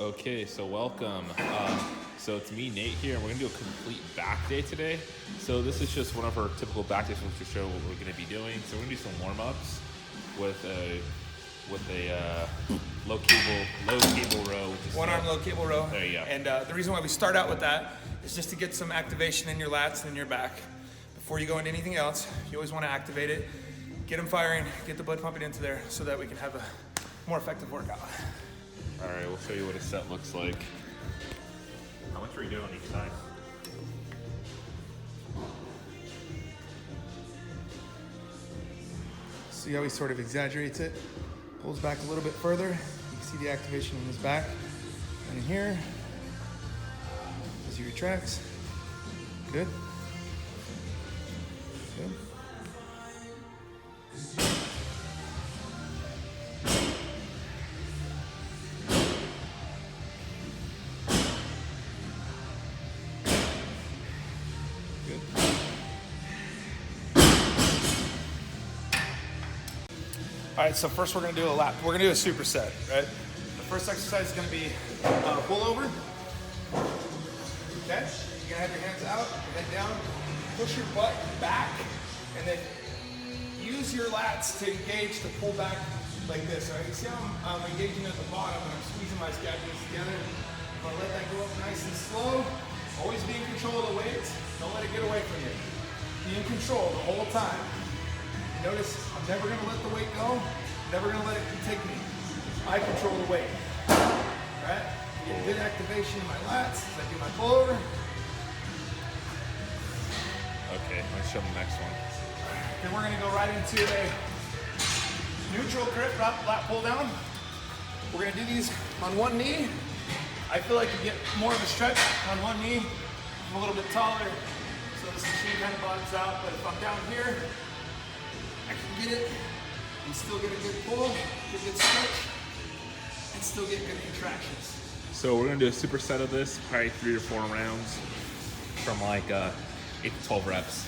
Okay, so welcome. So it's me, Nate, here, and we're gonna do a complete back day today. So this is just one of our typical back days to show what we're gonna be doing. So we're gonna do some warm-ups with a low cable row. One arm low cable row. There you go. And the reason why we start out with that is just to get some activation in your lats and in your back. Before you go into anything else, you always want to activate it, get them firing, get the blood pumping into there so that we can have a more effective workout. All right, we'll show you what a set looks like. How much are you doing each side? See how he sort of exaggerates it, pulls back a little bit further. You can see the activation in his back and in here. As he retracts. Good. Good. All right, so first we're gonna do a lap. We're gonna do a superset, right? The first exercise is gonna be pull over. Okay, you're gonna have your hands out, your head down, push your butt back, and then use your lats to engage to pull back like this. All right, you see how I'm engaging at the bottom and I'm squeezing my scapulas together. I'm gonna let that go up nice and slow. Always be in control of the weights. Don't let it get away from you. Be in control the whole time. Notice I'm never gonna let the weight go, never gonna let it take me. I control the weight. All right? Get good activation in my lats as I do my pullover. Okay, let's show them the next one. Then we're gonna go right into a neutral grip lat pull down. We're gonna do these on one knee. I feel like you get more of a stretch on one knee. I'm a little bit taller, so this machine kind of bottoms out, but if I'm down here, I can get it and still get a good pull, get a good stretch, and still get good contractions. So we're gonna do a superset of this, probably 3 or 4 rounds from like 8 to 12 reps.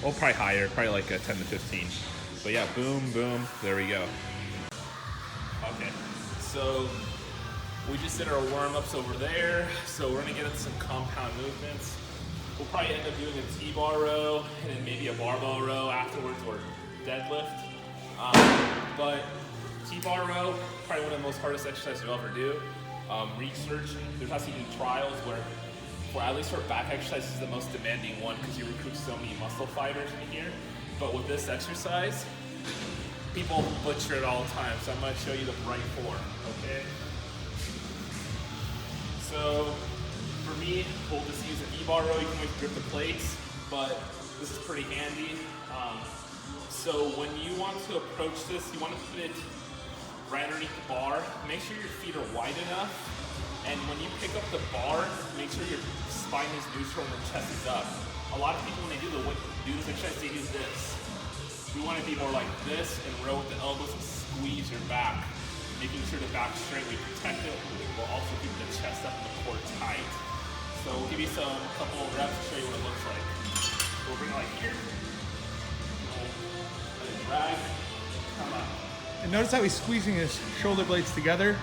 Well, probably higher, probably like 10 to 15. But yeah, boom, boom, there we go. Okay, so we just did our warm-ups over there. So we're gonna get into some compound movements. We'll probably end up doing a T-bar row and then maybe a barbell row afterwards or deadlift. But T-bar row, probably one of the most hardest exercises you'll ever do. Research, there's actually new trials where at least for back exercise is the most demanding one because you recruit so many muscle fibers in here. But with this exercise, people butcher it all the time. So I'm gonna show you the right form, okay? So for me, we'll just use an E-bar row. You can always grip the plates, but this is pretty handy. So when you want to approach this, you want to put it right underneath the bar. Make sure your feet are wide enough. And when you pick up the bar, make sure your spine is neutral and the chest is up. A lot of people, when they do this exercise, they do this. We want to be more like this and row with the elbows and squeeze your back. Making sure the back's straight, we protect it. We'll also keep the chest up and the core tight. So we'll give you a couple of reps to show you what it looks like. We'll bring it like here. Drag, come up. And notice how he's squeezing his shoulder blades together.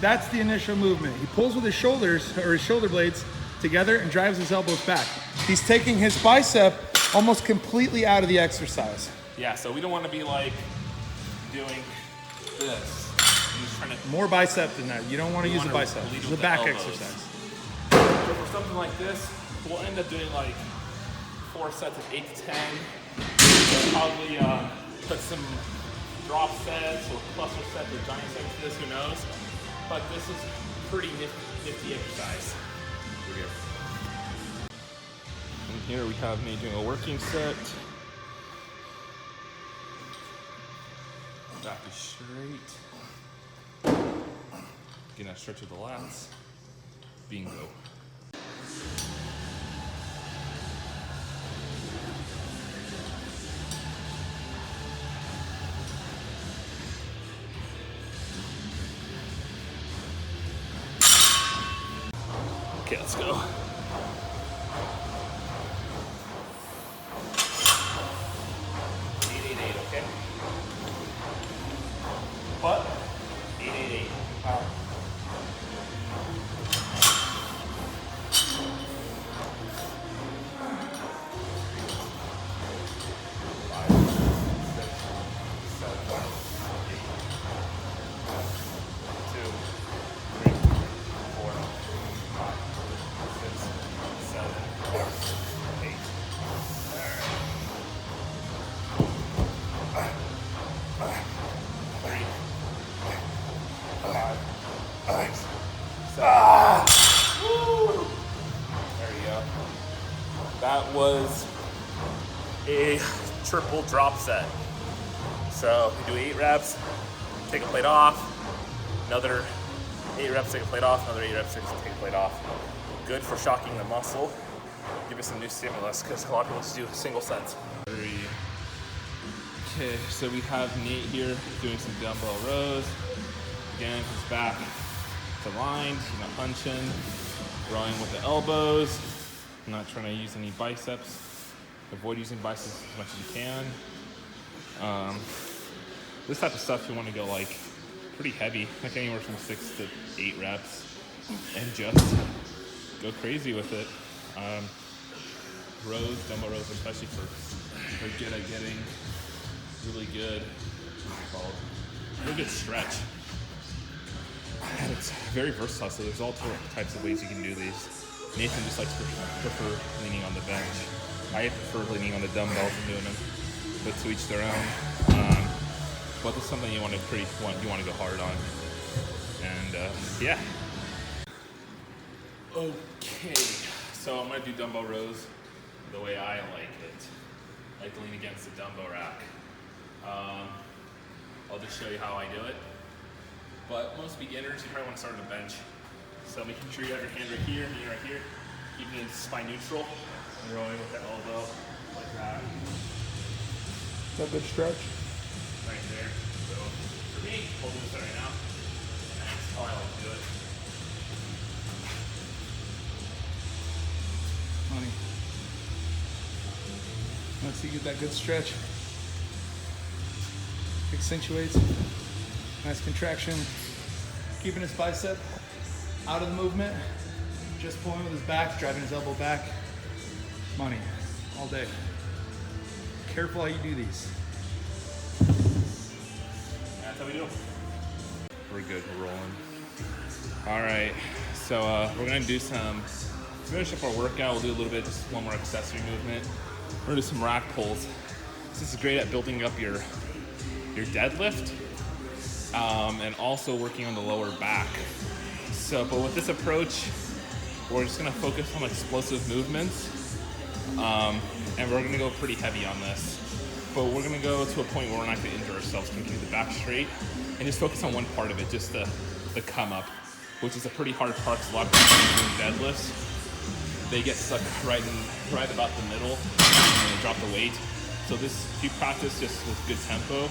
That's the initial movement. He pulls with his shoulders or his shoulder blades together and drives his elbows back. He's taking his bicep almost completely out of the exercise. Yeah, so we don't want to be like doing this. More bicep than that. You don't want to use the bicep. It's a back exercise. So for something like this, we'll end up doing like 4 sets of 8 to 10. We'll probably put some drop sets or cluster sets or giant sets to this, who knows. But this is pretty nifty exercise. Here we go. And here we have me doing a working set. Back is straight. Getting that stretch of the lats. Bingo. Okay, let's go. 888, okay? What? 888. Nice. So, there you go. That was a triple drop set. So we do 8 reps, take a plate off, another 8 reps, take a plate off, another 8 reps, take a plate off. Good for shocking the muscle. Give it some new stimulus because a lot of people just do single sets. Okay, so we have Nate here doing some dumbbell rows. Again, his back to lined, punching, rowing with the elbows. I'm not trying to use any biceps. Avoid using biceps as much as you can. This type of stuff you want to go like pretty heavy, like anywhere from 6 to 8 reps, and just go crazy with it. Rows, dumbbell rows, especially for good at getting really good, really good stretch. And it's very versatile, so there's all types of ways you can do these. Nathan just likes to prefer leaning on the bench. I prefer leaning on the dumbbells and doing them, but to each their own. But it's something you want to go hard on. And yeah. Okay, so I'm gonna do dumbbell rows the way I like it. I like to lean against the dumbbell rack. I'll just show you how I do it. But most beginners, you probably want to start on the bench. So making sure you have your hand right here, knee right here, keeping it spine neutral, and rowing with the elbow like that. Is that a good stretch? Right there. So for me, holding this right now, that's how I like to do it. Honey. Once you get that good stretch, accentuates, nice contraction, keeping his bicep out of the movement, just pulling with his back, driving his elbow back. Money, all day. Careful how you do these. That's how we do. We're good, we're rolling. All right, so we're gonna do to finish up our workout, we'll do a little bit, just one more accessory movement. We're gonna do some rack pulls. This is great at building up your deadlift, and also working on the lower back. So, but with this approach, we're just gonna focus on explosive movements, and we're gonna go pretty heavy on this. But we're gonna go to a point where we're not gonna injure ourselves. We're gonna keep the back straight and just focus on one part of it, just the come up, which is a pretty hard part because a lot of people doing deadlifts, they get stuck right about the middle and they drop the weight. So this, if you practice just with good tempo,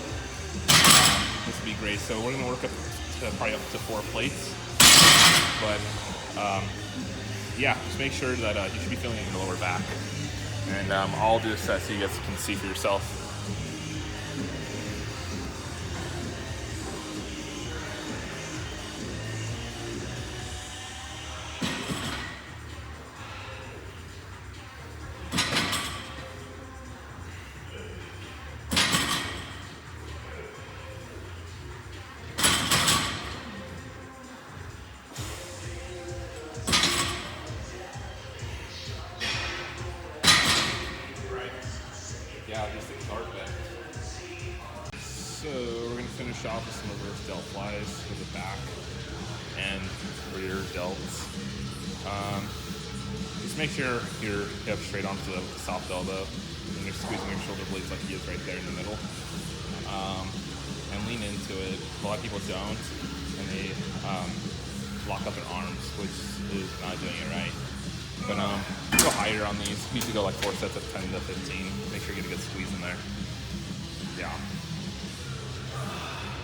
this would be great. So we're gonna work up to probably up to 4 plates. But yeah, just make sure that you should be feeling it in the lower back. And I'll do a set so you guys can see for yourself. Yeah, just the cart bend. So we're gonna finish off with some reverse delt flies for the back and rear delts. Just make sure your hip straight onto the soft elbow and you're squeezing your shoulder blades like he is right there in the middle. And lean into it. A lot of people don't, and they lock up their arms, which is not doing it right. But go higher on these. We usually go like 4 sets of 10 to 15. Make sure you get a good squeeze in there. Yeah.